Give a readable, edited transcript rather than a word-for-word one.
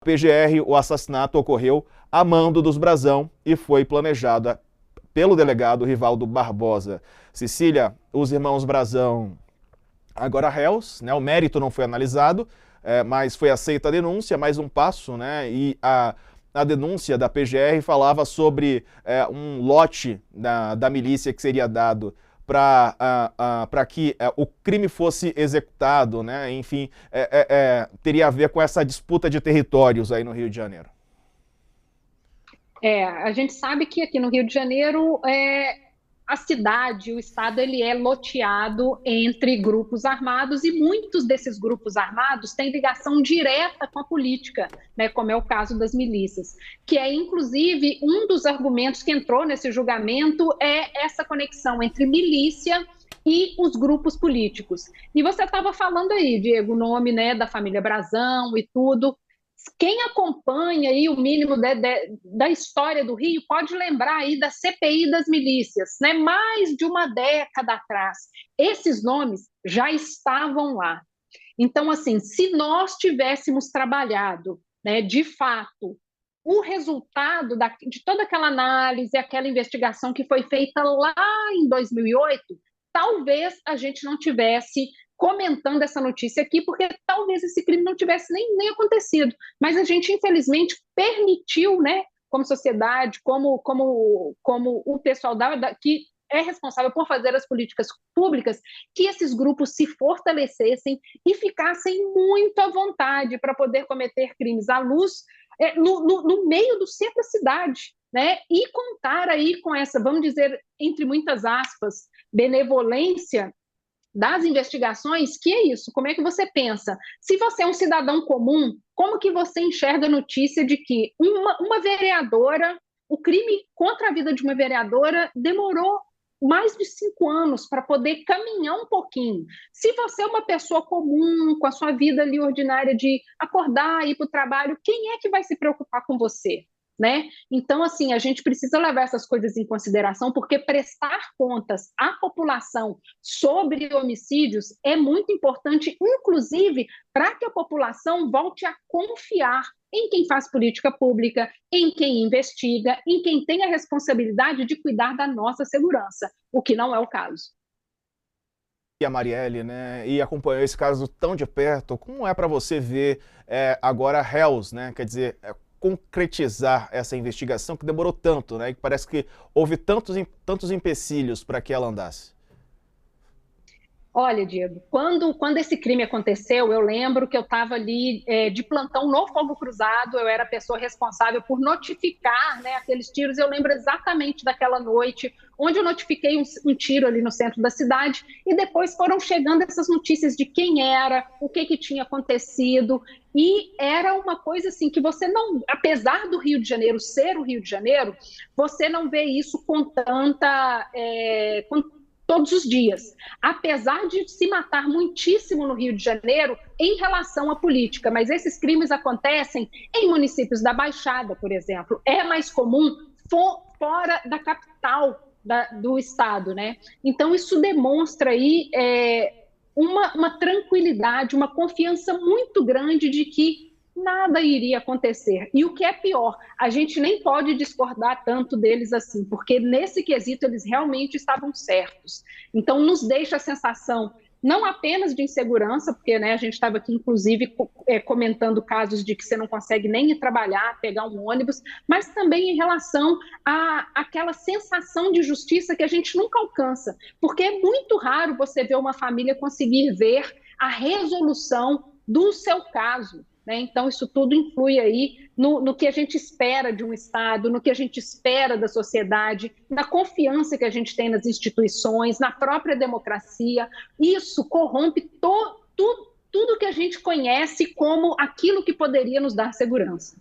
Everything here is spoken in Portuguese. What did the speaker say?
PGR, o assassinato ocorreu a mando dos Brazão e foi planejada pelo delegado Rivaldo Barbosa. Cecília, os irmãos Brazão agora réus, né? O mérito não foi analisado, mas foi aceita a denúncia, mais um passo, né? E a denúncia da PGR falava sobre um lote da milícia que seria dado para que o crime fosse executado, né? Enfim, teria a ver com essa disputa de territórios aí no Rio de Janeiro. A gente sabe que aqui no Rio de Janeiro a cidade, o estado, ele é loteado entre grupos armados e muitos desses grupos armados têm ligação direta com a política, né, como é o caso das milícias, que é inclusive um dos argumentos que entrou nesse julgamento é essa conexão entre milícia e os grupos políticos. E você estava falando aí, Diego, o nome, né, da família Brazão e tudo. Quem acompanha aí o mínimo da história do Rio pode lembrar aí da CPI das milícias, né? Mais de uma década atrás. Esses nomes já estavam lá. Então, assim, se nós tivéssemos trabalhado, né, de fato, o resultado de toda aquela análise, aquela investigação que foi feita lá em 2008, talvez a gente não tivesse comentando essa notícia aqui, porque talvez esse crime não tivesse nem acontecido. Mas a gente, infelizmente, permitiu, né, como sociedade, como o pessoal que é responsável por fazer as políticas públicas, que esses grupos se fortalecessem e ficassem muito à vontade para poder cometer crimes à luz no meio do centro da cidade, né? E contar aí com essa, vamos dizer, entre muitas aspas, benevolência das investigações, que é isso, como é que você pensa? Se você é um cidadão comum, como que você enxerga a notícia de que uma vereadora, o crime contra a vida de uma vereadora demorou mais de 5 anos para poder caminhar um pouquinho. Se você é uma pessoa comum, com a sua vida ali ordinária de acordar, ir para o trabalho, quem é que vai se preocupar com você? Né? Então, assim, a gente precisa levar essas coisas em consideração, porque prestar contas à população sobre homicídios é muito importante, inclusive para que a população volte a confiar em quem faz política pública, em quem investiga, em quem tem a responsabilidade de cuidar da nossa segurança, o que não é o caso. E a Marielle, né, e acompanhou esse caso tão de perto, como é para você ver agora réus, né, quer dizer, concretizar essa investigação que demorou tanto, né? E que parece que houve tantos empecilhos para que ela andasse. Olha, Diego, quando esse crime aconteceu, eu lembro que eu estava ali de plantão no Fogo Cruzado, eu era a pessoa responsável por notificar, né, aqueles tiros. Eu lembro exatamente daquela noite, onde eu notifiquei um tiro ali no centro da cidade, e depois foram chegando essas notícias de quem era, o que tinha acontecido, e era uma coisa assim que você não, apesar do Rio de Janeiro ser o Rio de Janeiro, você não vê isso com tanta... todos os dias, apesar de se matar muitíssimo no Rio de Janeiro em relação à política, mas esses crimes acontecem em municípios da Baixada, por exemplo, é mais comum fora da capital do estado, né? Então isso demonstra aí uma tranquilidade, uma confiança muito grande de que nada iria acontecer. E o que é pior, a gente nem pode discordar tanto deles assim, porque nesse quesito eles realmente estavam certos. Então nos deixa a sensação não apenas de insegurança, porque, né, a gente estava aqui inclusive comentando casos de que você não consegue nem ir trabalhar, pegar um ônibus, mas também em relação àquela sensação de justiça que a gente nunca alcança, porque é muito raro você ver uma família conseguir ver a resolução do seu caso. Então, isso tudo influi aí no que a gente espera de um Estado, no que a gente espera da sociedade, na confiança que a gente tem nas instituições, na própria democracia. Isso corrompe tudo que a gente conhece como aquilo que poderia nos dar segurança.